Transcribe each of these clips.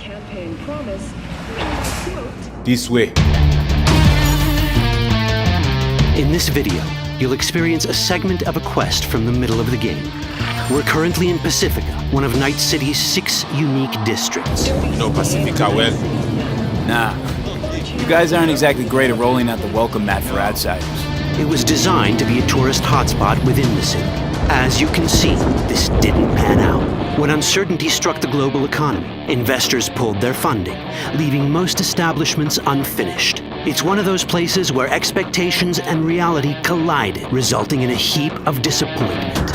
campaign promise, and I quote, "This way." In this video, you'll experience a segment of a quest from the middle of the game. We're currently in Pacifica, one of Night City's 6 unique districts. You know Pacifica well? Nah. You guys aren't exactly great at rolling out the welcome mat for outsiders. It was designed to be a tourist hotspot within the city. As you can see, this didn't pan out. When uncertainty struck the global economy, investors pulled their funding, leaving most establishments unfinished. It's one of those places where expectations and reality collided, resulting in a heap of disappointment.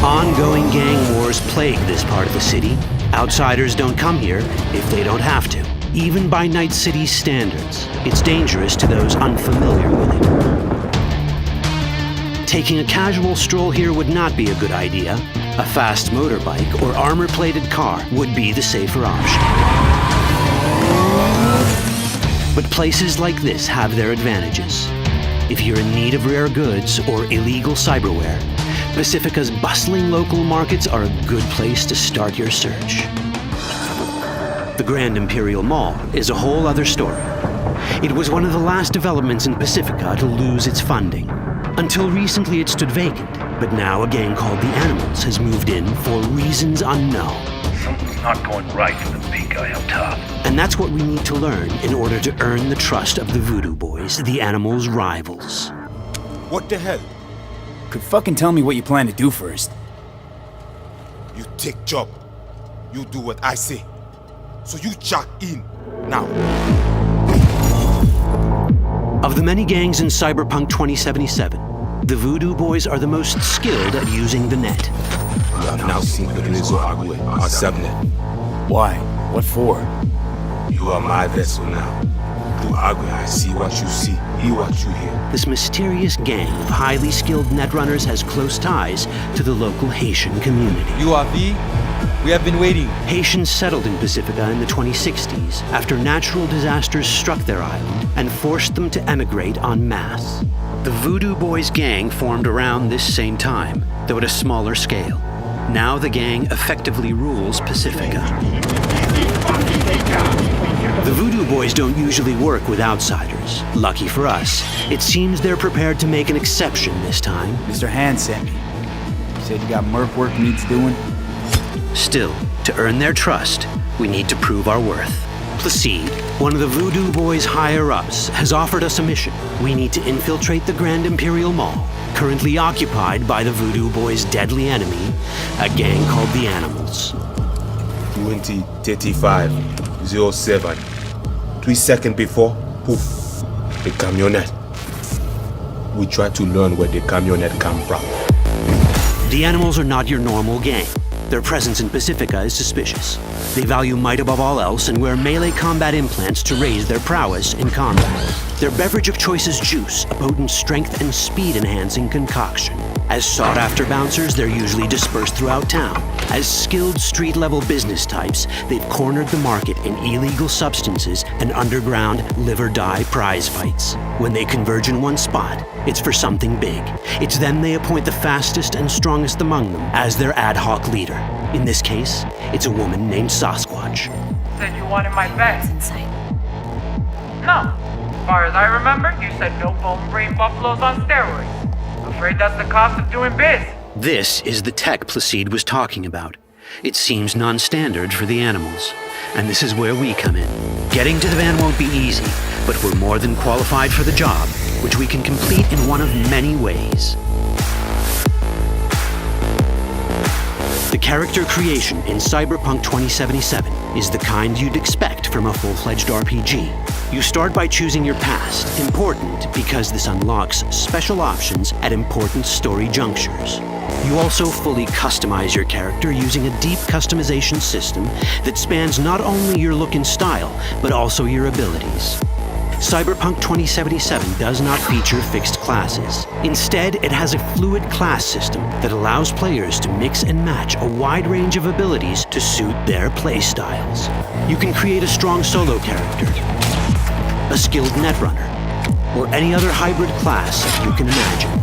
Ongoing gang wars plague this part of the city. Outsiders don't come here if they don't have to. Even by Night City's standards, it's dangerous to those unfamiliar with it. Taking a casual stroll here would not be a good idea. A fast motorbike or armor-plated car would be the safer option. But places like this have their advantages. If you're in need of rare goods or illegal cyberware, Pacifica's bustling local markets are a good place to start your search. The Grand Imperial Mall is a whole other story. It was one of the last developments in Pacifica to lose its funding. Until recently it stood vacant, but now a gang called the Animals has moved in for reasons unknown. Something's not going right for the big guy up top. And that's what we need to learn in order to earn the trust of the Voodoo Boys, the Animals' rivals. What the hell? Could fucking tell me what you plan to do first. You take job. You do what I say. So you jack in now. Of the many gangs in Cyberpunk 2077, the Voodoo Boys are the most skilled at using the net. You have now seen the Rezo Agwe, our subnet. Why? What for? You are my vessel now. Through Agwe, I see what you see, hear what you hear. This mysterious gang of highly skilled netrunners has close ties to the local Haitian community. UAV, we have been waiting. Haitians settled in Pacifica in the 2060s after natural disasters struck their island and forced them to emigrate en masse. The Voodoo Boys gang formed around this same time, though at a smaller scale. Now the gang effectively rules Pacifica. The Voodoo Boys don't usually work with outsiders. Lucky for us, it seems they're prepared to make an exception this time. Mr. Hand sent me. Said you got merc work needs doing. Still, to earn their trust, we need to prove our worth. Placide, one of the Voodoo Boys' higher-ups, has offered us a mission. We need to infiltrate the Grand Imperial Mall, currently occupied by the Voodoo Boys' deadly enemy, a gang called the Animals. 20:35:07. 3 seconds before, poof, the camionette. We try to learn where the camionette come from. The Animals are not your normal gang. Their presence in Pacifica is suspicious. They value might above all else and wear melee combat implants to raise their prowess in combat. Their beverage of choice is juice, a potent strength and speed-enhancing concoction. As sought-after bouncers, they're usually dispersed throughout town. As skilled street-level business types, they've cornered the market in illegal substances and underground live-or-die prize fights. When they converge in one spot, it's for something big. It's then they appoint the fastest and strongest among them as their ad hoc leader. In this case, it's a woman named Sasquatch. Said you wanted my bed. No. As far as I remember, you said no bone brain buffaloes on steroids. Afraid that's the cost of doing biz. This is the tech Placide was talking about. It seems non-standard for the Animals. And this is where we come in. Getting to the van won't be easy, but we're more than qualified for the job, which we can complete in one of many ways. The character creation in Cyberpunk 2077 is the kind you'd expect from a full-fledged RPG. You start by choosing your past, important because this unlocks special options at important story junctures. You also fully customize your character using a deep customization system that spans not only your look and style, but also your abilities. Cyberpunk 2077 does not feature fixed classes. Instead, it has a fluid class system that allows players to mix and match a wide range of abilities to suit their playstyles. You can create a strong solo character, a skilled netrunner, or any other hybrid class you can imagine.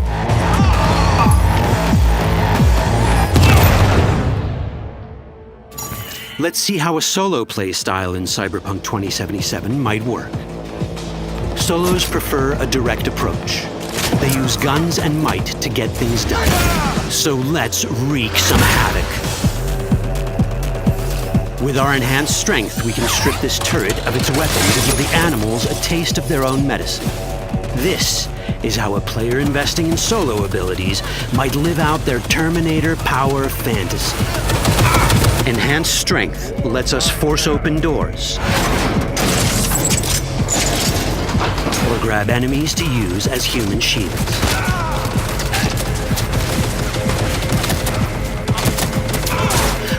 Let's see how a solo play style in Cyberpunk 2077 might work. Solos prefer a direct approach. They use guns and might to get things done. So let's wreak some havoc. With our enhanced strength, we can strip this turret of its weapons and give the animals a taste of their own medicine. This is how a player investing in solo abilities might live out their Terminator power fantasy. Enhanced strength lets us force open doors or grab enemies to use as human shields.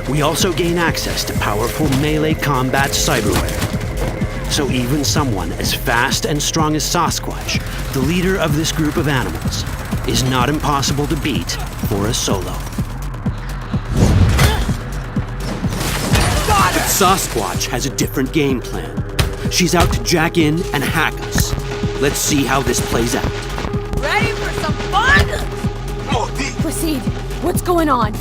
We also gain access to powerful melee combat cyberware. So even someone as fast and strong as Sasquatch, the leader of this group of animals, is not impossible to beat for a solo. But Sasquatch has a different game plan. She's out to jack in and hack us. Let's see how this plays out. Ready for some fun? Proceed. What's going on?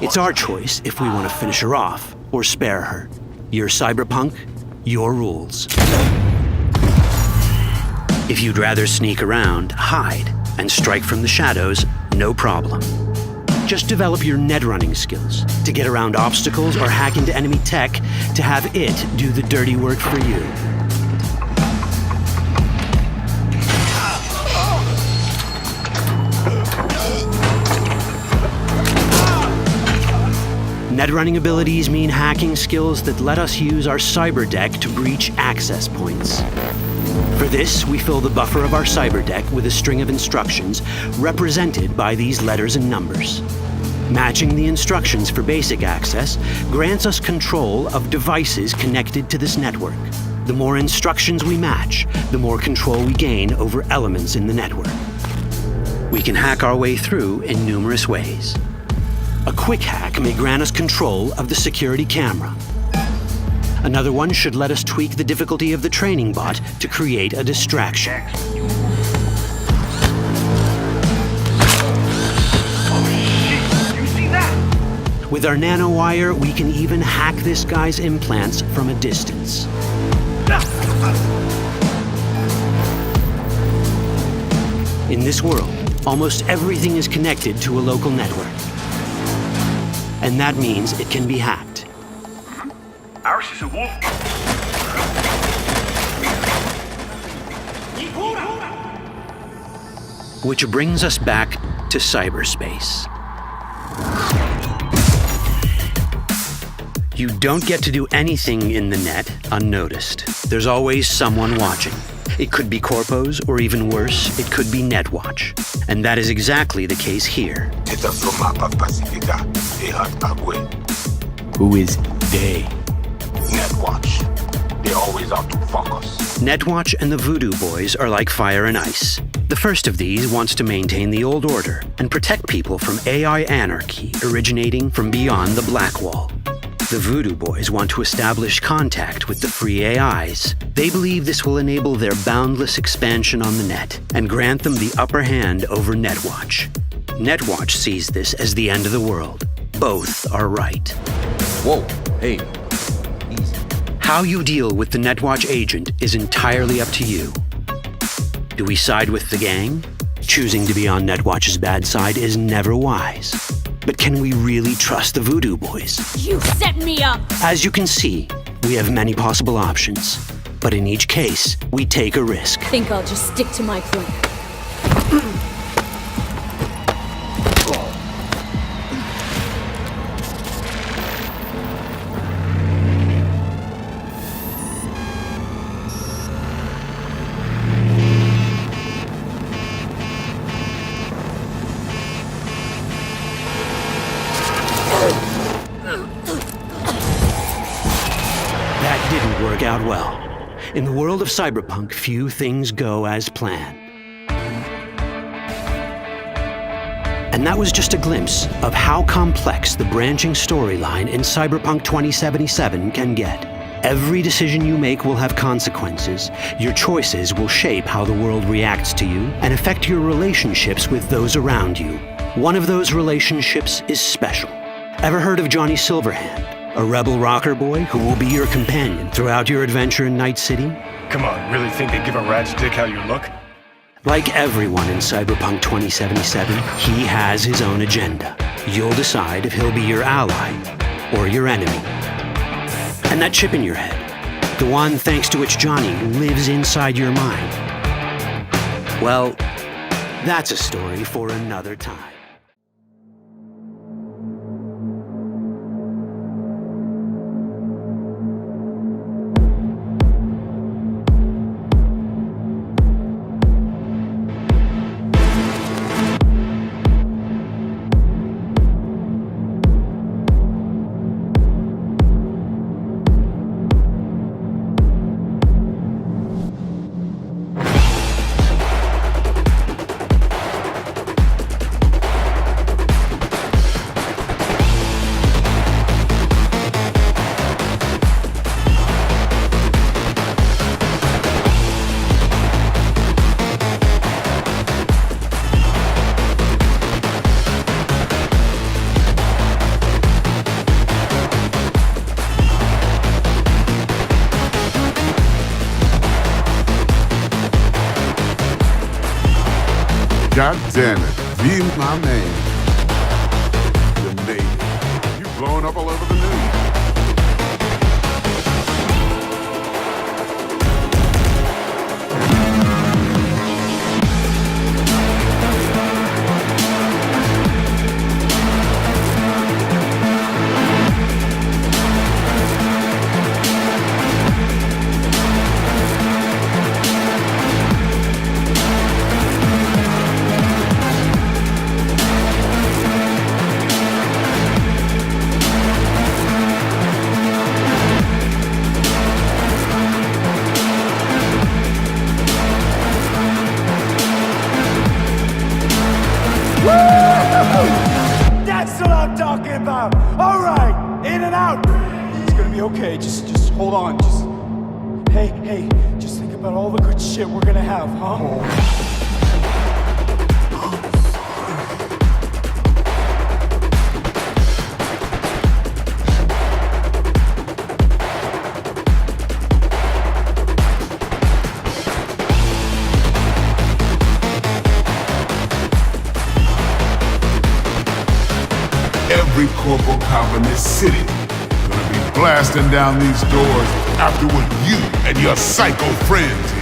It's our choice if we want to finish her off or spare her. You're Cyberpunk, your rules. If you'd rather sneak around, hide, and strike from the shadows, no problem. Just develop your net running skills to get around obstacles or hack into enemy tech to have it do the dirty work for you. Net running abilities mean hacking skills that let us use our cyber deck to breach access points. For this, we fill the buffer of our cyber deck with a string of instructions represented by these letters and numbers. Matching the instructions for basic access grants us control of devices connected to this network. The more instructions we match, the more control we gain over elements in the network. We can hack our way through in numerous ways. A quick hack may grant us control of the security camera. Another one should let us tweak the difficulty of the training bot to create a distraction. With our nanowire, we can even hack this guy's implants from a distance. In this world, almost everything is connected to a local network. And that means it can be hacked. Ours is a wolf. Which brings us back to cyberspace. You don't get to do anything in the net unnoticed. There's always someone watching. It could be corpos, or even worse, it could be Netwatch. And that is exactly the case here. Who is they? Netwatch. They always out to fuck us. Netwatch and the Voodoo Boys are like fire and ice. The first of these wants to maintain the old order and protect people from AI anarchy originating from beyond the Black Wall. The Voodoo Boys want to establish contact with the free AIs. They believe this will enable their boundless expansion on the net and grant them the upper hand over Netwatch. Netwatch sees this as the end of the world. Both are right. Whoa, hey, easy. How you deal with the Netwatch agent is entirely up to you. Do we side with the gang? Choosing to be on Netwatch's bad side is never wise. But can we really trust the Voodoo Boys? You set me up! As you can see, we have many possible options. But in each case, we take a risk. Think I'll just stick to my plan. Out well. In the world of cyberpunk, few things go as planned. And that was just a glimpse of how complex the branching storyline in Cyberpunk 2077 can get. Every decision you make will have consequences. Your choices will shape how the world reacts to you and affect your relationships with those around you. One of those relationships is special. Ever heard of Johnny Silverhand, a rebel rocker boy who will be your companion throughout your adventure in Night City? Come on, really think they give a rat's dick how you look? Like everyone in Cyberpunk 2077, he has his own agenda. You'll decide if he'll be your ally or your enemy. And that chip in your head, the one thanks to which Johnny lives inside your mind, well, that's a story for another time. God damn it. Be my man. You made it. You've blown up all over the news. That's what I'm talking about! Alright, in and out! It's gonna be okay, just hold on, Hey, just think about all the good shit we're gonna have, huh? Every corporal cop in this city gonna be blasting down these doors after what you and your psycho friends here.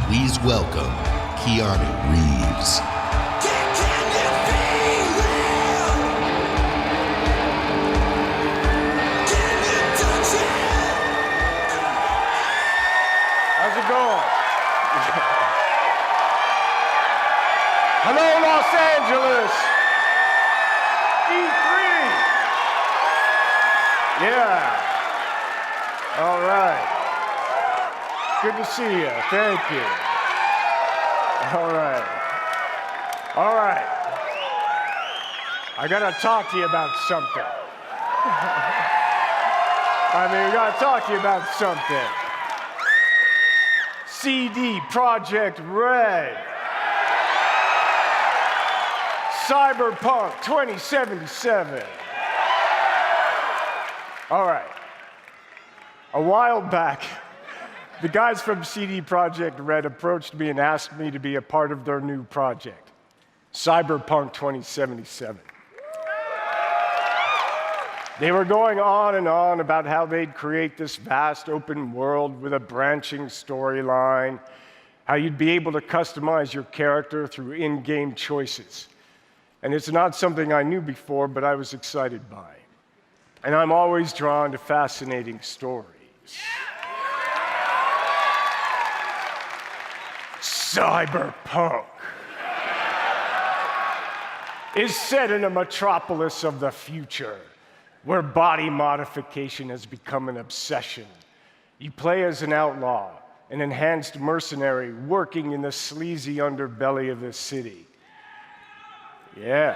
Please welcome Keanu Reeves. How's it going? Hello, Los Angeles! E3! Yeah. All right. Good to see you. Thank you. All right. All right. I gotta talk to you about something. I mean, we gotta talk to you about something. CD Projekt Red. CYBERPUNK 2077. All right. A while back, the guys from CD Projekt Red approached me and asked me to be a part of their new project, CYBERPUNK 2077. They were going on and on about how they'd create this vast open world with a branching storyline, how you'd be able to customize your character through in-game choices. And it's not something I knew before, but I was excited by. And I'm always drawn to fascinating stories. CYBERPUNK is set in a metropolis of the future, where body modification has become an obsession. You play as an outlaw, an enhanced mercenary working in the sleazy underbelly of the city. Yeah.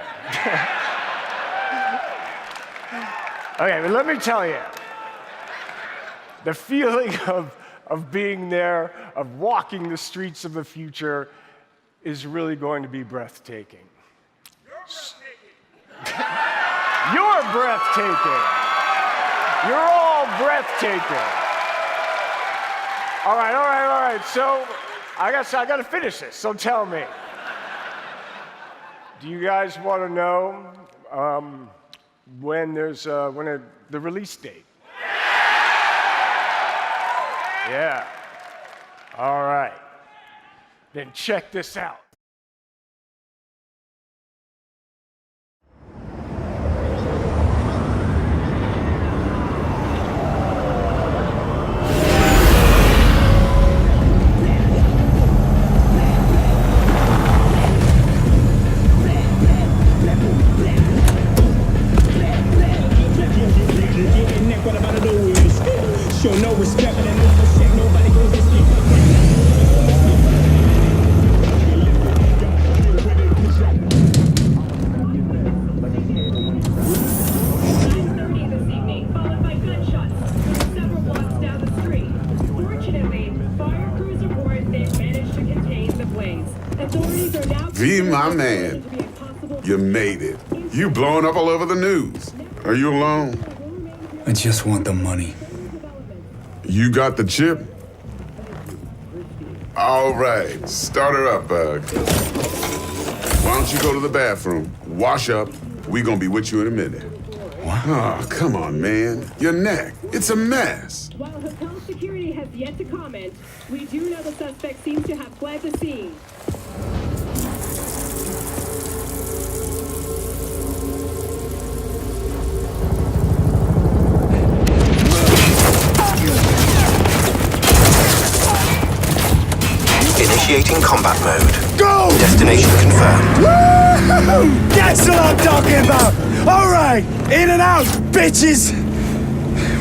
Okay, but let me tell you, the feeling of being there, of walking the streets of the future, is really going to be breathtaking. You're breathtaking. You're all breathtaking. All right. So, I guess I gotta finish this, so tell me. Do you guys want to know when the release date? Yeah. All right. Then check this out. Show no respect, but no respect, nobody goes this way. V, my man, you made it. You blowing up all over the news. Are you alone? I just want the money. You got the chip? All right, start her up, Bug. Why don't you go to the bathroom, wash up, we gonna be with you in a minute. What? Oh, come on, man. Your neck, it's a mess. While hotel security has yet to comment, we do know the suspect seems to have fled the scene. Initiating combat mode. Go! Destination confirmed. Woo! That's what I'm talking about! Alright! In and out, bitches!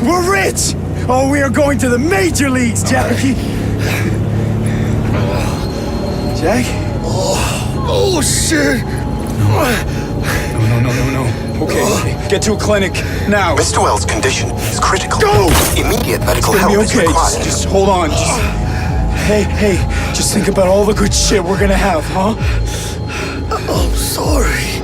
We're rich! Oh, we are going to the major leagues, Jackie! Jack? Oh, shit! No. Okay, get to a clinic, now. Mr. Wells' condition is critical. Go! Immediate medical It's gonna help be okay. is required. Just hold on. Hey, just think about all the good shit we're gonna have, huh? I'm sorry.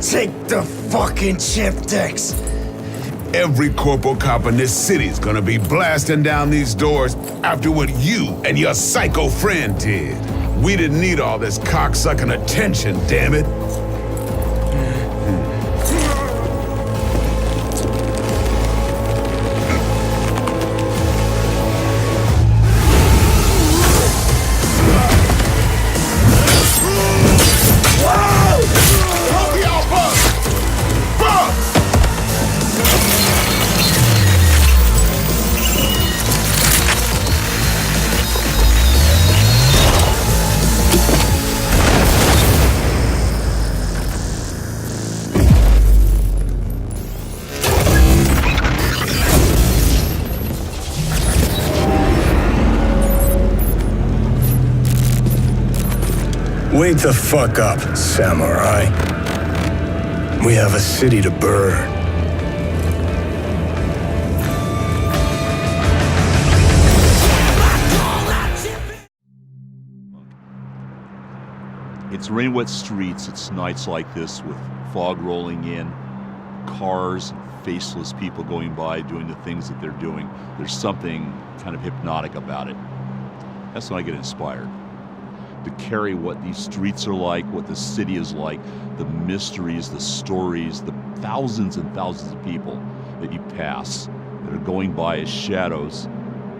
Take the fucking chip, Dex. Every corporal cop in this city's gonna be blasting down these doors after what you and your psycho friend did. We didn't need all this cocksucking attention, damn it. Wake the fuck up, samurai. We have a city to burn. It's rain-wet streets, it's nights like this with fog rolling in, cars, faceless people going by doing the things that they're doing. There's something kind of hypnotic about it. That's when I get inspired to carry what these streets are like, what the city is like, the mysteries, the stories, the thousands and thousands of people that you pass that are going by as shadows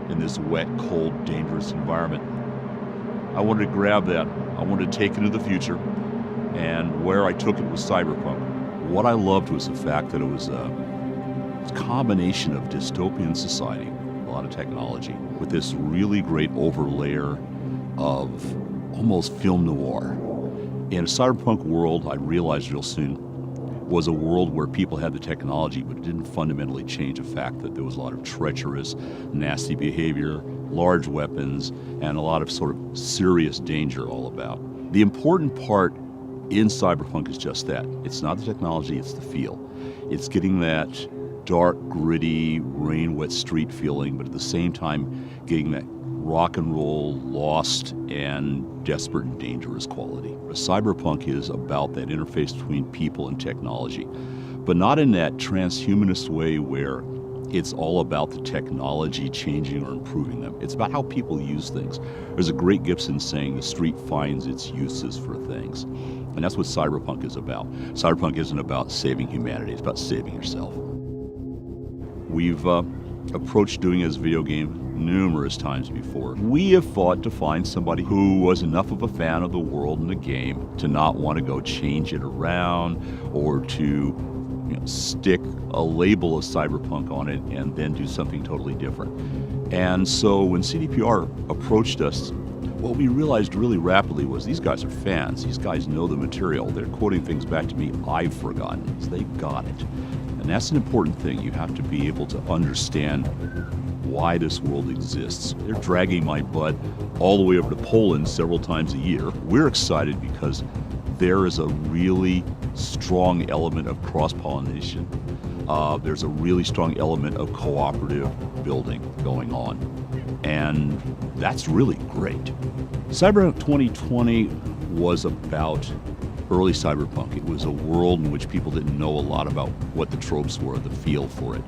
in this wet, cold, dangerous environment. I wanted to grab that. I wanted to take it into the future, and where I took it was Cyberpunk. What I loved was the fact that it was a combination of dystopian society, a lot of technology, with this really great overlayer of almost film noir. In a cyberpunk world, I realized real soon, was a world where people had the technology, but it didn't fundamentally change the fact that there was a lot of treacherous, nasty behavior, large weapons, and a lot of sort of serious danger all about. The important part in Cyberpunk is just that. It's not the technology, it's the feel. It's getting that dark, gritty, rain-wet street feeling, but at the same time getting that rock and roll, lost, and desperate and dangerous quality. Cyberpunk is about that interface between people and technology, but not in that transhumanist way where it's all about the technology changing or improving them. It's about how people use things. There's a great Gibson saying, the street finds its uses for things. And that's what Cyberpunk is about. Cyberpunk isn't about saving humanity, it's about saving yourself. We've approached doing it as a video game numerous times before. We have fought to find somebody who was enough of a fan of the world and the game to not want to go change it around or to stick a label of cyberpunk on it and then do something totally different. And so when CDPR approached us, what we realized really rapidly was these guys are fans. These guys know the material. They're quoting things back to me I've forgotten. So they got it. And that's an important thing. You have to be able to understand why this world exists. They're dragging my butt all the way over to Poland several times a year. We're excited because there is a really strong element of cross-pollination. There's a really strong element of cooperative building going on. And that's really great. Cyberpunk 2020 was about early cyberpunk. It was a world in which people didn't know a lot about what the tropes were, the feel for it.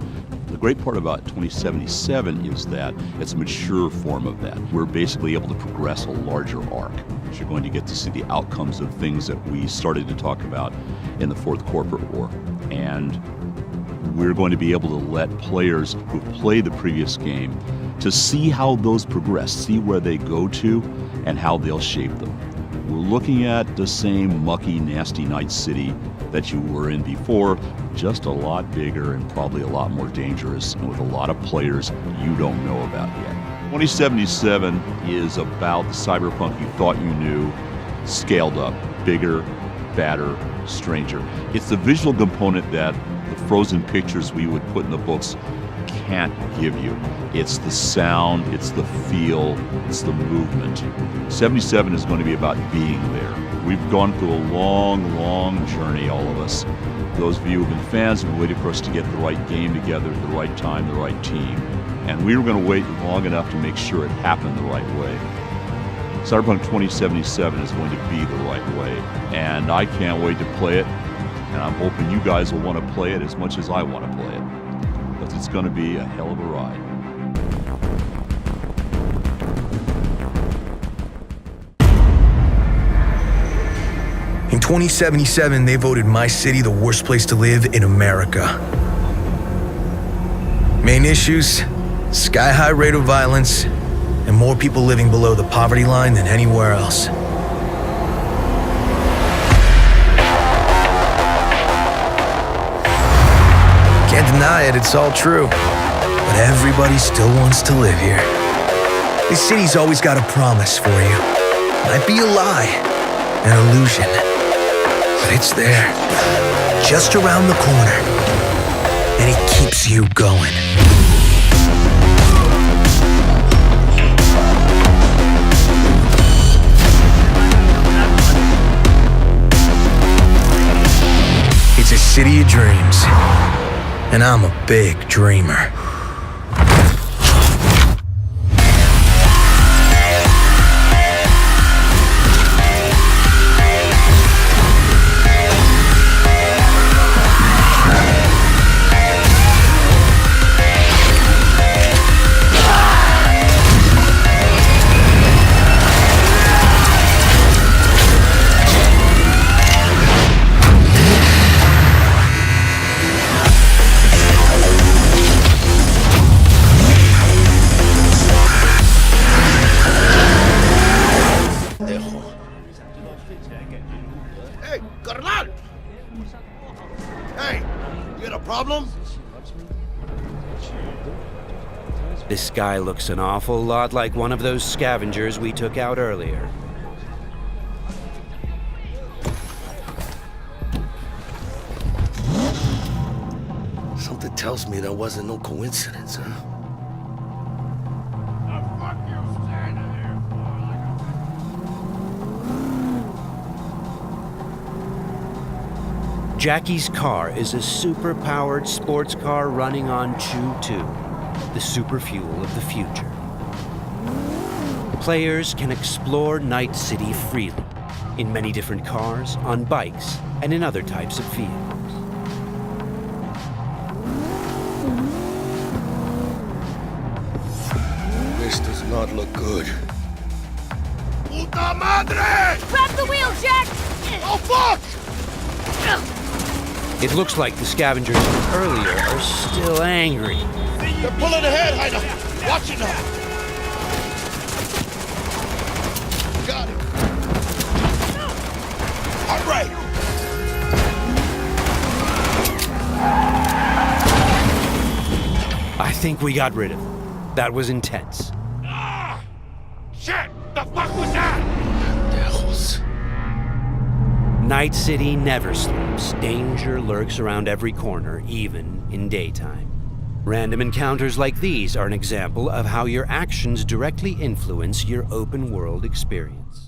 The great part about 2077 is that it's a mature form of that. We're basically able to progress a larger arc. You're going to get to see the outcomes of things that we started to talk about in the Fourth Corporate War. And we're going to be able to let players who've played the previous game to see how those progress, see where they go to, and how they'll shape them. We're looking at the same mucky, nasty night city that you were in before, just a lot bigger and probably a lot more dangerous, and with a lot of players you don't know about yet. 2077 is about the cyberpunk you thought you knew, scaled up, bigger, badder, stranger. It's the visual component that the frozen pictures we would put in the books can't give you. It's the sound, it's the feel, it's the movement. 77 is going to be about being there. We've gone through a long, long journey, all of us. Those of you who've been fans have been waiting for us to get the right game together at the right time, the right team. And we were going to wait long enough to make sure it happened the right way. Cyberpunk 2077 is going to be the right way. And I can't wait to play it. And I'm hoping you guys will want to play it as much as I want to play it. Because it's going to be a hell of a ride. In 2077, they voted my city the worst place to live in America. Main issues, sky-high rate of violence, and more people living below the poverty line than anywhere else. Can't deny it, it's all true. But everybody still wants to live here. This city's always got a promise for you. Might be a lie, an illusion. But it's there, just around the corner. And it keeps you going. dreams. And I'm a big dreamer. Hey, carnal! Hey, you got a problem? This guy looks an awful lot like one of those scavengers we took out earlier. Something tells me that wasn't no coincidence, huh? Jackie's car is a super-powered sports car running on Chew-2, the super fuel of the future. Players can explore Night City freely, in many different cars, on bikes, and in other types of vehicles. This does not look good. Puta madre! Grab the wheel, Jack! Oh, fuck! It looks like the scavengers from earlier are still angry. They're pulling ahead, Heiner! Watch it now! Got it! All right! I think we got rid of them. That was intense. Shit! The fuck was that? Night City never sleeps. Danger lurks around every corner, even in daytime. Random encounters like these are an example of how your actions directly influence your open world experience.